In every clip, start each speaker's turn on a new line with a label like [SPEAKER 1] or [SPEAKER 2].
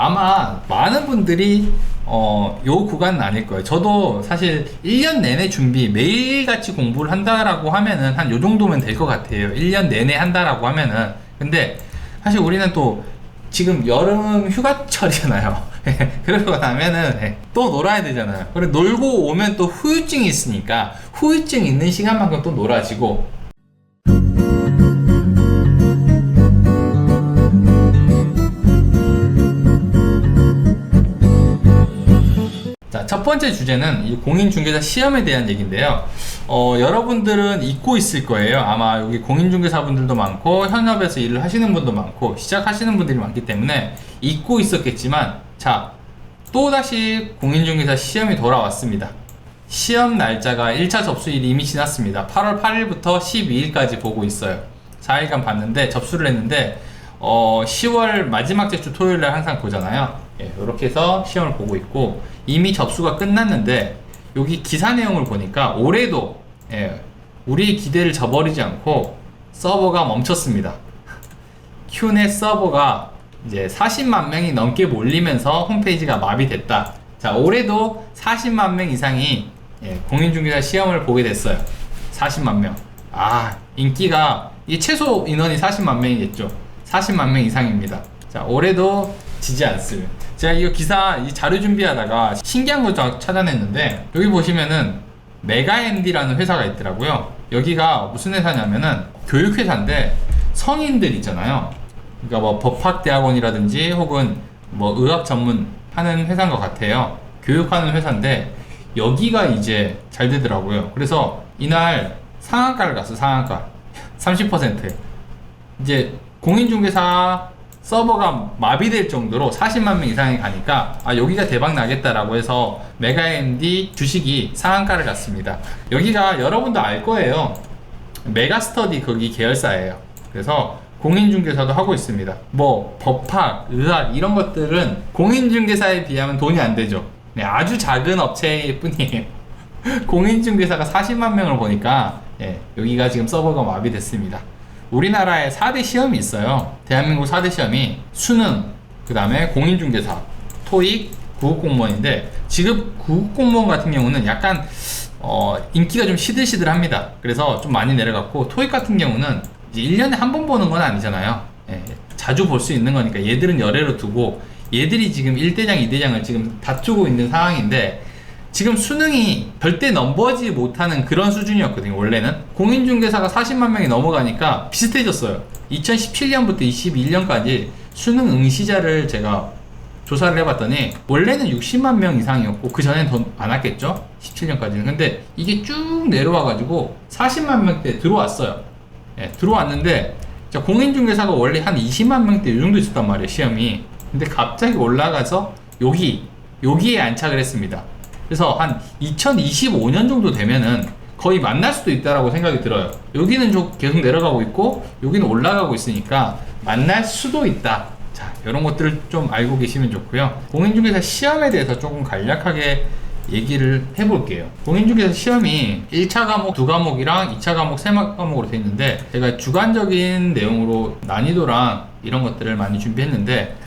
[SPEAKER 1] 아마 많은 분들이 요 구간은 아닐 거예요. 저도 사실 1년 내내 준비 매일같이 공부를 한다라고 하면은 한 요 정도면 될 것 같아요. 1년 내내 한다라고 하면은. 근데 사실 우리는 또 지금 여름 휴가철이잖아요. 그러고 나면은 또 놀아야 되잖아요. 그래 놀고 오면 또 후유증이 있으니까 후유증 있는 시간만큼 또 놀아지고. 자, 첫 번째 주제는 이 공인중개사 시험에 대한 얘기인데요. 여러분들은 잊고 있을 거예요. 아마 여기 공인중개사분들도 많고 현업에서 일을 하시는 분도 많고 시작하시는 분들이 많기 때문에 잊고 있었겠지만, 자, 또다시 공인중개사 시험이 돌아왔습니다. 시험 날짜가 1차 접수일이 이미 지났습니다. 8월 8일부터 12일까지 보고 있어요. 4일간 봤는데 접수를 했는데 10월 마지막 주 토요일날 항상 보잖아요. 이렇게 해서 시험을 보고 있고 이미 접수가 끝났는데 여기 기사 내용을 보니까 올해도 우리의 기대를 저버리지 않고 서버가 멈췄습니다. 큐넷 서버가 이제 40만 명이 넘게 몰리면서 홈페이지가 마비됐다. 자, 올해도 40만 명 이상이 공인중개사 시험을 보게 됐어요. 40만 명. 인기가 이 최소 인원이 40만 명이겠죠. 40만 명 이상입니다. 자, 올해도 지지 않습니다. 제가 이거 기사 이 자료 준비하다가 신기한 거 찾아냈는데 여기 보시면은 메가MD라는 회사가 있더라고요. 여기가 무슨 회사냐면은 교육회사인데 성인들 있잖아요. 그러니까 뭐 법학대학원이라든지 혹은 뭐 의학 전문 하는 회사인 것 같아요. 교육하는 회사인데 여기가 이제 잘 되더라고요. 그래서 이날 상한가를 갔어. 상한가 30%. 이제 공인중개사 서버가 마비될 정도로 40만 명 이상이 가니까 여기가 대박 나겠다라고 해서 메가MD 주식이 상한가를 갔습니다. 여기가 여러분도 알 거예요. 메가스터디 거기 계열사예요. 그래서 공인중개사도 하고 있습니다. 뭐 법학, 의학 이런 것들은 공인중개사에 비하면 돈이 안 되죠. 아주 작은 업체일 뿐이에요. 공인중개사가 40만 명을 보니까 여기가 지금 서버가 마비됐습니다. 우리나라에 4대 시험이 있어요. 대한민국 4대 시험이 수능, 그 다음에 공인중개사, 토익, 구급공무원인데 지금 구급공무원 같은 경우는 약간 인기가 좀 시들시들합니다. 그래서 좀 많이 내려갔고 토익 같은 경우는 이제 1년에 한 번 보는 건 아니잖아요. 자주 볼 수 있는 거니까 얘들은 열애로 두고 얘들이 지금 1대장, 2대장을 지금 다투고 있는 상황인데 지금 수능이 절대 넘버지 못하는 그런 수준이었거든요. 원래는 공인중개사가 40만 명이 넘어가니까 비슷해졌어요. 2017년부터 21년까지 수능 응시자를 제가 조사를 해봤더니 원래는 60만 명 이상이었고 그 전에는 더 많았겠죠. 17년까지는. 근데 이게 쭉 내려와 가지고 40만 명대 들어왔어요. 들어왔는데 공인중개사가 원래 한 20만 명대 이 정도 있었단 말이에요. 시험이. 근데 갑자기 올라가서 여기에 안착을 했습니다. 그래서 한 2025년 정도 되면은 거의 만날 수도 있다라고 생각이 들어요. 여기는 좀 계속 내려가고 있고 여기는 올라가고 있으니까 만날 수도 있다. 자, 이런 것들을 좀 알고 계시면 좋고요. 공인중개사 시험에 대해서 조금 간략하게 얘기를 해볼게요. 공인중개사 시험이 1차 과목 2과목이랑 2차 과목 3과목으로 되어 있는데 제가 주관적인 내용으로 난이도랑 이런 것들을 많이 준비했는데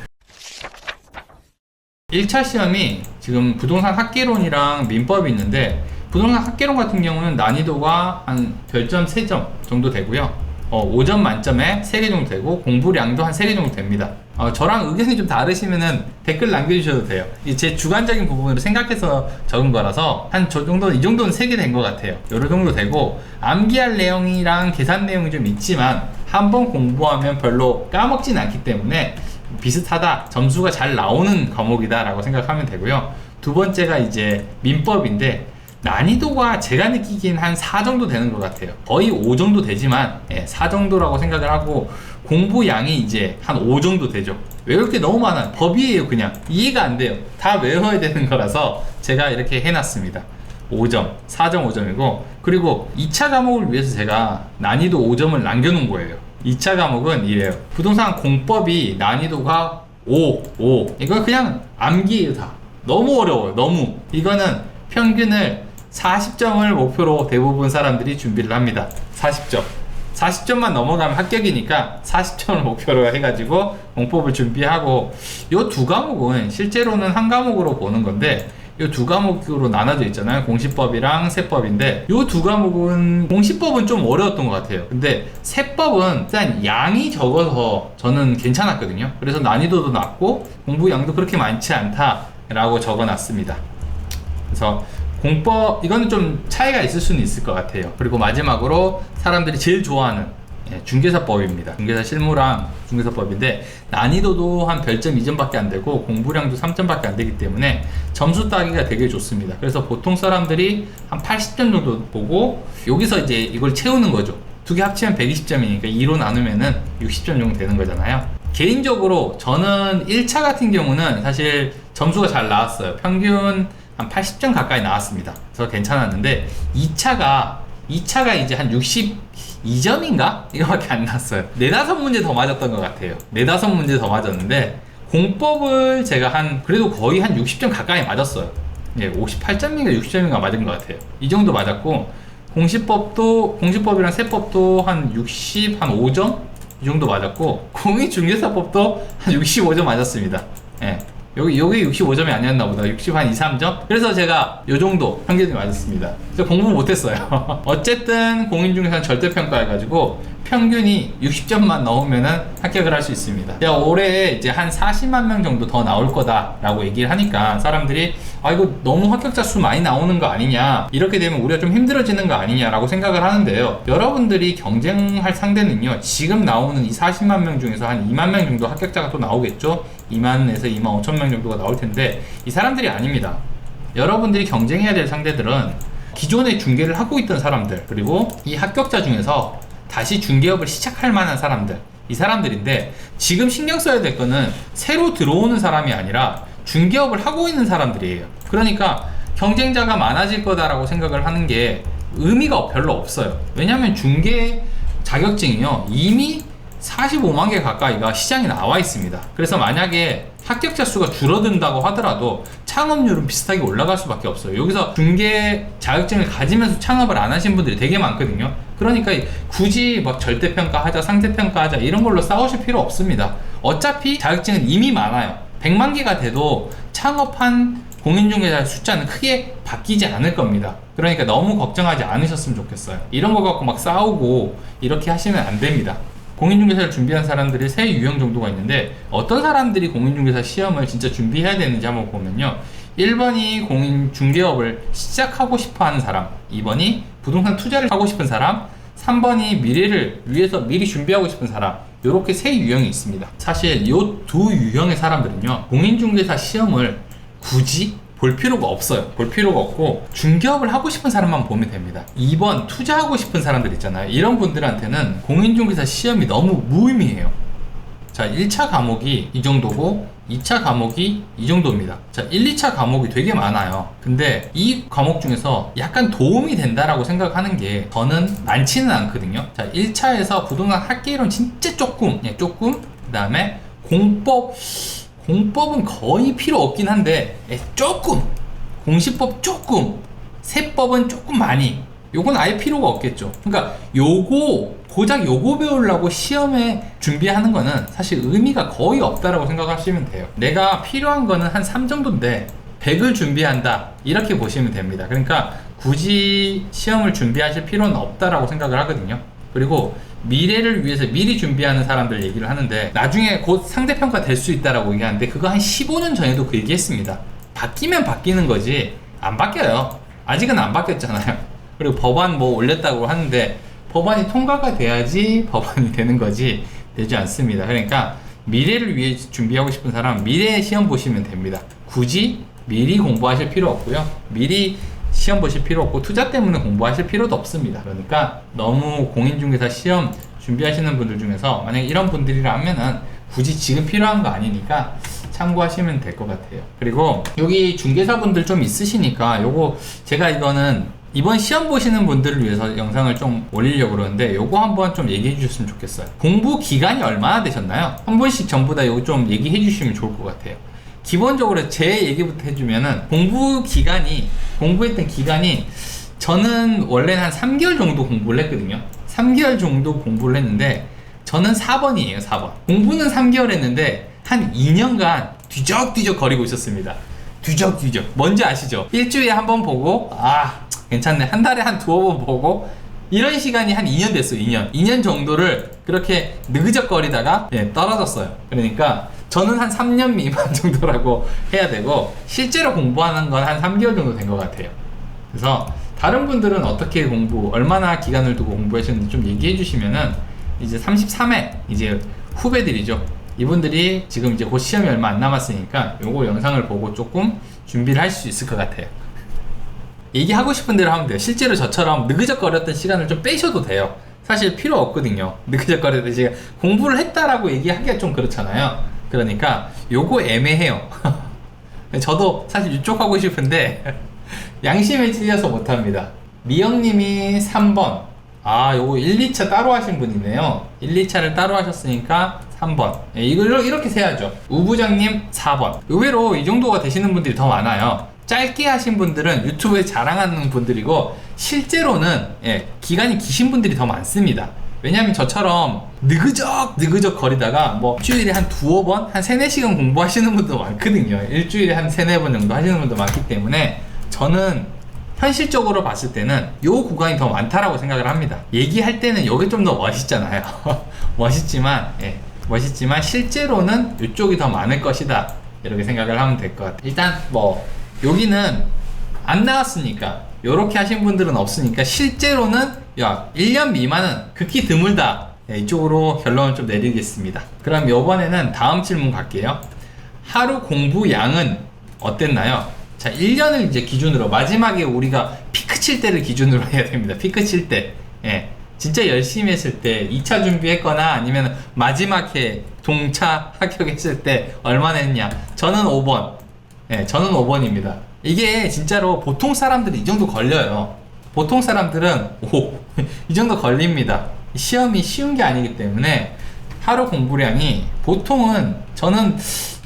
[SPEAKER 1] 1차 시험이 지금 부동산 학개론이랑 민법이 있는데 부동산 학개론 같은 경우는 난이도가 한 별점 3점 정도 되고요. 5점 만점에 3개 정도 되고 공부량도 한 3개 정도 됩니다. 저랑 의견이 좀 다르시면은 댓글 남겨주셔도 돼요. 제 주관적인 부분으로 생각해서 적은 거라서 한 저 정도, 이 정도는 3개 된 것 같아요. 요런 정도 되고 암기할 내용이랑 계산 내용이 좀 있지만 한번 공부하면 별로 까먹진 않기 때문에 비슷하다, 점수가 잘 나오는 과목이다 라고 생각하면 되고요. 두 번째가 이제 민법인데 난이도가 제가 느끼기엔 한 4 정도 되는 것 같아요. 거의 5 정도 되지만 4 정도라고 생각을 하고 공부 양이 이제 한 5 정도 되죠. 외울 게 너무 많아요. 법이에요. 그냥 이해가 안 돼요. 다 외워야 되는 거라서 제가 이렇게 해놨습니다. 5점, 4.5점이고 그리고 2차 과목을 위해서 제가 난이도 5점을 남겨놓은 거예요. 2차 과목은 이래요. 부동산 공법이 난이도가 5. 이거 그냥 암기예요. 다 너무 어려워요. 너무. 이거는 평균을 40점을 목표로 대부분 사람들이 준비를 합니다. 40점. 40점만 넘어가면 합격이니까 40점을 목표로 해가지고 공법을 준비하고, 요 두 과목은 실제로는 한 과목으로 보는 건데 요 두 과목으로 나눠져 있잖아요. 공시법이랑 세법인데, 요 두 과목은 공시법은 좀 어려웠던 것 같아요. 근데 세법은 일단 양이 적어서 저는 괜찮았거든요. 그래서 난이도도 낮고 공부 양도 그렇게 많지 않다라고 적어놨습니다. 그래서 공법, 이거는 좀 차이가 있을 수는 있을 것 같아요. 그리고 마지막으로 사람들이 제일 좋아하는 중개사법입니다. 중개사 실무랑 중개사법인데, 난이도도 한 별점 2점밖에 안 되고 공부량도 3점밖에 안 되기 때문에 점수 따기가 되게 좋습니다. 그래서 보통 사람들이 한 80점 정도 보고 여기서 이제 이걸 채우는 거죠. 두 개 합치면 120점이니까 2로 나누면은 60점 정도 되는 거잖아요. 개인적으로 저는 1차 같은 경우는 사실 점수가 잘 나왔어요. 평균 한 80점 가까이 나왔습니다. 그래서 괜찮았는데 2차가 이제 한 62점인가? 이거밖에 안 났어요. 4-5문제 더 맞았던 것 같아요. 4-5문제 더 맞았는데 공법을 제가 그래도 거의 한 60점 가까이 맞았어요. 58점인가 60점인가 맞은 것 같아요. 이 정도 맞았고, 공시법이랑 세법도 한 5점? 이 정도 맞았고, 공인중개사법도 한 65점 맞았습니다. 여기 65점이 아니었나 보다. 60한 2, 3점? 그래서 제가 요 정도 평균이 맞았습니다. 제가 공부 못했어요. 어쨌든 공인중개사는 절대평가해가지고 평균이 60점만 넣으면은 합격을 할 수 있습니다. 제가 올해 이제 한 40만 명 정도 더 나올 거다라고 얘기를 하니까 사람들이 이거 너무 합격자 수 많이 나오는 거 아니냐, 이렇게 되면 우리가 좀 힘들어지는 거 아니냐라고 생각을 하는데요. 여러분들이 경쟁할 상대는요, 지금 나오는 이 40만 명 중에서 한 2만 명 정도 합격자가 또 나오겠죠. 2만에서 2만 5천 명 정도가 나올 텐데, 이 사람들이 아닙니다. 여러분들이 경쟁해야 될 상대들은 기존에 중개를 하고 있던 사람들, 그리고 이 합격자 중에서 다시 중개업을 시작할 만한 사람들, 이 사람들인데, 지금 신경 써야 될 거는 새로 들어오는 사람이 아니라 중개업을 하고 있는 사람들이에요. 그러니까 경쟁자가 많아질 거다라고 생각을 하는 게 의미가 별로 없어요. 왜냐하면 중개 자격증이요, 이미 45만 개 가까이가 시장에 나와 있습니다. 그래서 만약에 합격자 수가 줄어든다고 하더라도 창업률은 비슷하게 올라갈 수밖에 없어요. 여기서 중개 자격증을 가지면서 창업을 안 하신 분들이 되게 많거든요. 그러니까 굳이 막 절대평가하자, 상대평가하자 이런 걸로 싸우실 필요 없습니다. 어차피 자격증은 이미 많아요. 100만 개가 돼도 창업한 공인중개사 숫자는 크게 바뀌지 않을 겁니다. 그러니까 너무 걱정하지 않으셨으면 좋겠어요. 이런 거 갖고 막 싸우고 이렇게 하시면 안 됩니다. 공인중개사를 준비한 사람들이 세 유형 정도가 있는데, 어떤 사람들이 공인중개사 시험을 진짜 준비해야 되는지 한번 보면요, 1번이 공인중개업을 시작하고 싶어 하는 사람, 2번이 부동산 투자를 하고 싶은 사람, 3번이 미래를 위해서 미리 준비하고 싶은 사람, 이렇게 세 유형이 있습니다. 사실 이 두 유형의 사람들은요, 공인중개사 시험을 굳이 볼 필요가 없어요. 볼 필요가 없고 중개업을 하고 싶은 사람만 보면 됩니다. 2번 투자하고 싶은 사람들 있잖아요. 이런 분들한테는 공인중개사 시험이 너무 무의미해요. 자, 1차 과목이 이 정도고 2차 과목이 이 정도입니다. 자, 1, 2차 과목이 되게 많아요. 근데 이 과목 중에서 약간 도움이 된다라고 생각하는 게 저는 많지는 않거든요. 자, 1차에서 부동산 학계이론 진짜 조금, 그 다음에 공법은 거의 필요 없긴 한데 조금, 공시법 조금, 세법은 조금 많이, 요건 아예 필요가 없겠죠. 그러니까 고작 요거 배우려고 시험에 준비하는 거는 사실 의미가 거의 없다라고 생각하시면 돼요. 내가 필요한 거는 한 3 정도인데 100을 준비한다, 이렇게 보시면 됩니다. 그러니까 굳이 시험을 준비하실 필요는 없다라고 생각을 하거든요. 그리고 미래를 위해서 미리 준비하는 사람들 얘기를 하는데, 나중에 곧 상대평가 될 수 있다라고 얘기하는데, 그거 한 15년 전에도 그 얘기했습니다. 바뀌면 바뀌는 거지 안 바뀌어요. 아직은 안 바뀌었잖아요. 그리고 법안 올렸다고 하는데, 법안이 통과가 돼야지 법안이 되는 거지 되지 않습니다. 그러니까 미래를 위해 준비하고 싶은 사람 미래 시험 보시면 됩니다. 굳이 미리 공부하실 필요 없고요, 미리 시험 보실 필요 없고, 투자 때문에 공부하실 필요도 없습니다. 그러니까 너무 공인중개사 시험 준비하시는 분들 중에서 만약에 이런 분들이라면은 굳이 지금 필요한 거 아니니까 참고하시면 될 것 같아요. 그리고 여기 중개사분들 좀 있으시니까 요거 제가 이거는 이번 시험 보시는 분들을 위해서 영상을 좀 올리려고 그러는데, 요거 한번 좀 얘기해 주셨으면 좋겠어요. 공부 기간이 얼마나 되셨나요? 한 번씩 전부 다 요거 좀 얘기해 주시면 좋을 것 같아요. 기본적으로 제 얘기부터 해주면은, 공부했던 기간이 저는 원래는 한 3개월 정도 공부를 했거든요. 3개월 정도 공부를 했는데 저는 4번이에요. 4번. 공부는 3개월 했는데 한 2년간 뒤적뒤적 거리고 있었습니다. 뒤적뒤적. 뭔지 아시죠? 일주일에 한 번 보고 괜찮네. 한 달에 한 두어 번 보고 이런 시간이 한 2년 됐어요. 2년 정도를 그렇게 느그적거리다가 떨어졌어요. 그러니까 저는 한 3년 미만 정도라고 해야 되고 실제로 공부하는 건 한 3개월 정도 된 것 같아요. 그래서 다른 분들은 어떻게 얼마나 기간을 두고 공부하셨는지 좀 얘기해 주시면은 이제 33회 이제 후배들이죠. 이분들이 지금 이제 곧 시험이 얼마 안 남았으니까 요거 영상을 보고 조금 준비를 할 수 있을 것 같아요. 얘기하고 싶은 대로 하면 돼요. 실제로 저처럼 느그적거렸던 시간을 좀 빼셔도 돼요. 사실 필요 없거든요. 느그적거렸던 시간 공부를 했다라고 얘기하기가 좀 그렇잖아요. 그러니까 요거 애매해요. 저도 사실 이쪽 하고 싶은데 양심에 찔려서 못합니다. 미영님이 3번. 요거 1, 2차 따로 하신 분이네요. 1, 2차를 따로 하셨으니까 3번. 이걸 이렇게 세야죠. 우부장님 4번. 의외로 이 정도가 되시는 분들이 더 많아요. 짧게 하신 분들은 유튜브에 자랑하는 분들이고 실제로는 기간이 기신 분들이 더 많습니다. 왜냐면 저처럼 느그적 거리다가 뭐 일주일에 한 두어 번, 한 3-4시간 공부하시는 분도 많거든요. 일주일에 한 3-4번 정도 하시는 분도 많기 때문에 저는 현실적으로 봤을 때는 요 구간이 더 많다라고 생각을 합니다. 얘기할 때는 여기 좀 더 멋있잖아요. 멋있지만 실제로는 이쪽이 더 많을 것이다. 이렇게 생각을 하면 될 것 같아요. 일단 뭐 여기는 안 나왔으니까 요렇게 하신 분들은 없으니까 실제로는 1년 미만은 극히 드물다. 이쪽으로 결론을 좀 내리겠습니다. 그럼 이번에는 다음 질문 갈게요. 하루 공부 양은 어땠나요? 자, 1년을 이제 기준으로 마지막에 우리가 피크 칠 때를 기준으로 해야 됩니다. 피크 칠 때. 진짜 열심히 했을 때 2차 준비했거나 아니면 마지막 해 동차 합격했을 때 얼마나 했냐? 저는 5번. 저는 5번입니다. 이게 진짜로 보통 사람들이 이 정도 걸려요. 보통 사람들은 이 정도 걸립니다. 시험이 쉬운 게 아니기 때문에 하루 공부량이 보통은 저는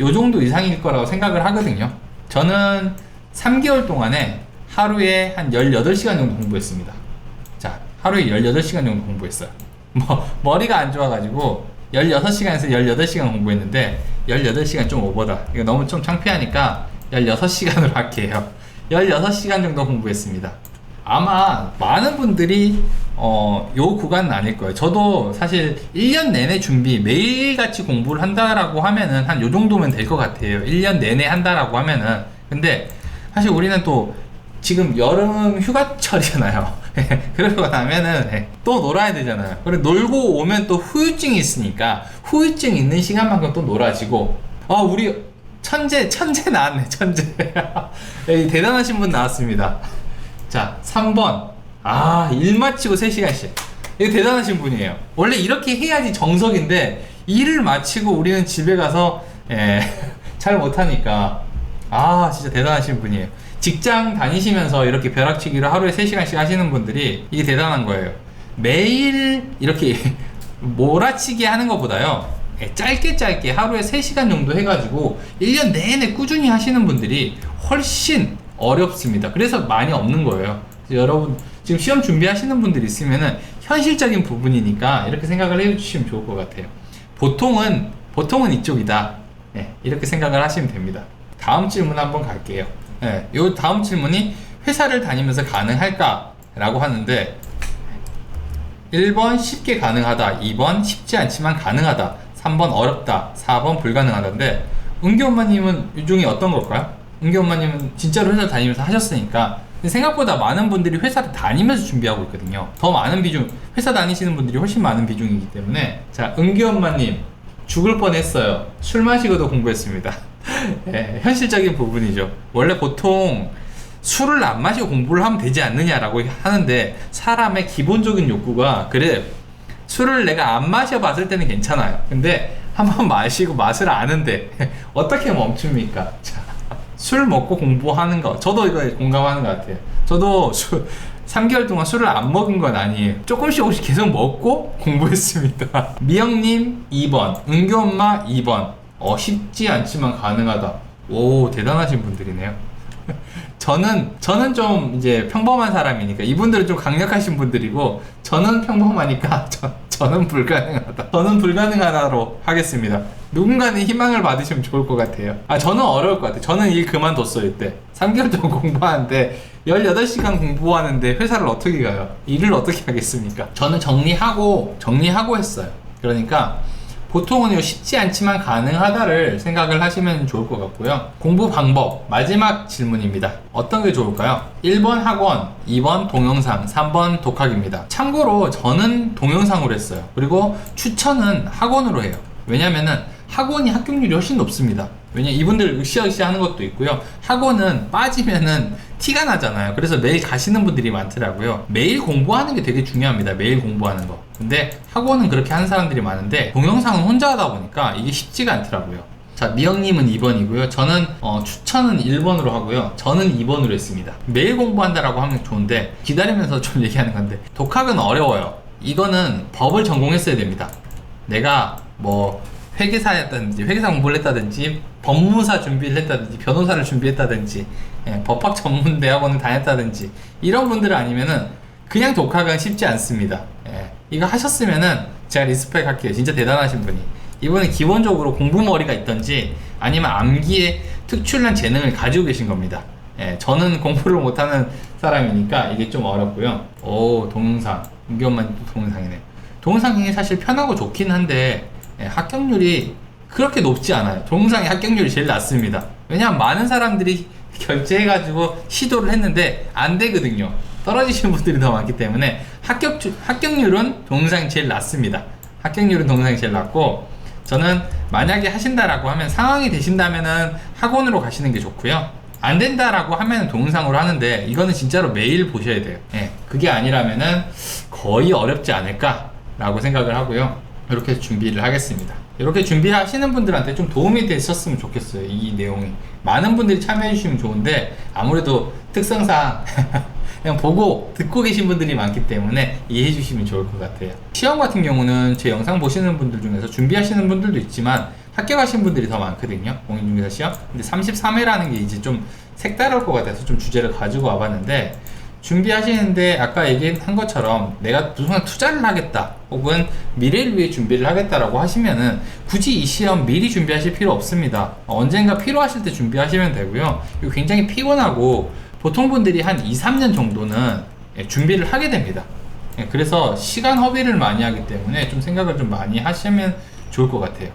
[SPEAKER 1] 요 정도 이상일 거라고 생각을 하거든요. 저는 3개월 동안에 하루에 한 18시간 정도 공부했습니다. 자, 하루에 18시간 정도 공부했어요. 머리가 안 좋아가지고 16시간에서 18시간 공부했는데 18시간 좀 오버다. 이거 너무 좀 창피하니까 16시간으로 할게요. 16시간 정도 공부했습니다. 아마 많은 분들이 요 구간은 아닐 거예요. 저도 사실 1년 내내 준비 매일같이 공부를 한다라고 하면은 한 요 정도면 될 것 같아요. 1년 내내 한다라고 하면은. 근데 사실 우리는 또 지금 여름 휴가철이잖아요. 그러고 나면은 또 놀아야 되잖아요. 그래 놀고 오면 또 후유증이 있으니까 후유증 있는 시간만큼 또 놀아지고 우리 천재 나왔네. 천재. 대단하신 분 나왔습니다. 자, 3번. 일 마치고 3시간씩. 이거 대단하신 분이에요. 원래 이렇게 해야지 정석인데 일을 마치고 우리는 집에 가서 잘 못하니까 진짜 대단하신 분이에요. 직장 다니시면서 이렇게 벼락치기를 하루에 3시간씩 하시는 분들이 이게 대단한 거예요. 매일 이렇게 몰아치기 하는 것보다요, 짧게 하루에 3시간 정도 해가지고 1년 내내 꾸준히 하시는 분들이 훨씬 어렵습니다. 그래서 많이 없는 거예요. 여러분 지금 시험 준비하시는 분들 있으면은 현실적인 부분이니까 이렇게 생각을 해주시면 좋을 것 같아요. 보통은 이쪽이다. 이렇게 생각을 하시면 됩니다. 다음 질문 한번 갈게요. 요 다음 질문이 회사를 다니면서 가능할까? 라고 하는데 1번 쉽게 가능하다, 2번 쉽지 않지만 가능하다, 3번 어렵다, 4번 불가능하다인데 은기 엄마님은 이 중에 어떤 걸까요? 은기 엄마님은 진짜로 회사 다니면서 하셨으니까 생각보다 많은 분들이 회사를 다니면서 준비하고 있거든요. 더 많은 비중, 회사 다니시는 분들이 훨씬 많은 비중이기 때문에. 자, 은기 엄마님 죽을 뻔했어요. 술 마시고도 공부했습니다. 현실적인 부분이죠. 원래 보통 술을 안 마시고 공부를 하면 되지 않느냐라고 하는데 사람의 기본적인 욕구가 그래, 술을 내가 안 마셔봤을 때는 괜찮아요. 근데 한번 마시고 맛을 아는데 어떻게 멈춥니까? 자, 술 먹고 공부하는 거, 저도 이거 공감하는 것 같아요. 저도 3개월 동안 술을 안 먹은 건 아니에요. 조금씩 계속 먹고 공부했습니다. 미영님 2번, 은교엄마 2번. 쉽지 않지만 가능하다. 오, 대단하신 분들이네요. 저는 좀 이제 평범한 사람이니까 이분들은 좀 강력하신 분들이고 저는 평범하니까 저는 불가능하다. 저는 불가능하다로 하겠습니다. 누군가는 희망을 받으시면 좋을 것 같아요. 저는 어려울 것 같아요. 저는 일 그만뒀어요. 이때 3개월 동안 공부하는데 18시간 공부하는데 회사를 어떻게 가요? 일을 어떻게 하겠습니까? 저는 정리하고 했어요. 그러니까 보통은 쉽지 않지만 가능하다를 생각을 하시면 좋을 것 같고요. 공부 방법 마지막 질문입니다. 어떤 게 좋을까요? 1번 학원, 2번 동영상, 3번 독학입니다. 참고로 저는 동영상으로 했어요. 그리고 추천은 학원으로 해요. 왜냐면은 학원이 합격률이 훨씬 높습니다. 왜냐면 이분들 으쌰으쌰 하는 것도 있고요. 학원은 빠지면은 티가 나잖아요. 그래서 매일 가시는 분들이 많더라고요. 매일 공부하는 게 되게 중요합니다. 매일 공부하는 거. 근데 학원은 그렇게 하는 사람들이 많은데 동영상은 혼자 하다 보니까 이게 쉽지가 않더라고요. 자, 미영님은 2번이고요. 저는 추천은 1번으로 하고요. 저는 2번으로 했습니다. 매일 공부한다라고 하면 좋은데 기다리면서 좀 얘기하는 건데 독학은 어려워요. 이거는 법을 전공했어야 됩니다. 내가 뭐 회계사였다든지 회계사 공부를 했다든지 법무사 준비를 했다든지 변호사를 준비했다든지 법학 전문 대학원을 다녔다든지 이런 분들 아니면은 그냥 독학은 쉽지 않습니다. 이거 하셨으면은 제가 리스펙 할게요. 진짜 대단하신 분이. 이분은 기본적으로 공부머리가 있던지 아니면 암기에 특출난 재능을 가지고 계신 겁니다. 저는 공부를 못하는 사람이니까 이게 좀 어렵고요. 오, 동영상. 은기엄마님 동영상이네. 동영상이 사실 편하고 좋긴 한데 합격률이 그렇게 높지 않아요. 동영상의 합격률이 제일 낮습니다. 왜냐하면 많은 사람들이 결제해가지고 시도를 했는데 안 되거든요. 떨어지시는 분들이 더 많기 때문에 합격률은 동영상이 제일 낮습니다. 합격률은 동영상이 제일 낮고 저는 만약에 하신다라고 하면 상황이 되신다면은 학원으로 가시는 게 좋고요. 안 된다라고 하면 동영상으로 하는데 이거는 진짜로 매일 보셔야 돼요. 그게 아니라면은 거의 어렵지 않을까라고 생각을 하고요. 이렇게 준비를 하겠습니다. 이렇게 준비하시는 분들한테 좀 도움이 되셨으면 좋겠어요. 이 내용이 많은 분들이 참여해 주시면 좋은데 아무래도 특성상 그냥 보고 듣고 계신 분들이 많기 때문에 이해해 주시면 좋을 것 같아요. 시험 같은 경우는 제 영상 보시는 분들 중에서 준비하시는 분들도 있지만 합격하신 분들이 더 많거든요. 공인중개사 시험. 근데 33회라는 게 이제 좀 색다를 것 같아서 좀 주제를 가지고 와봤는데 준비하시는데 아까 얘기한 것처럼 내가 무슨 투자를 하겠다 혹은 미래를 위해 준비를 하겠다라고 하시면은 굳이 이 시험 미리 준비하실 필요 없습니다. 언젠가 필요하실 때 준비하시면 되고요. 이거 굉장히 피곤하고 보통 분들이 한 2-3년 정도는 준비를 하게 됩니다. 그래서 시간 허비를 많이 하기 때문에 좀 생각을 좀 많이 하시면 좋을 것 같아요.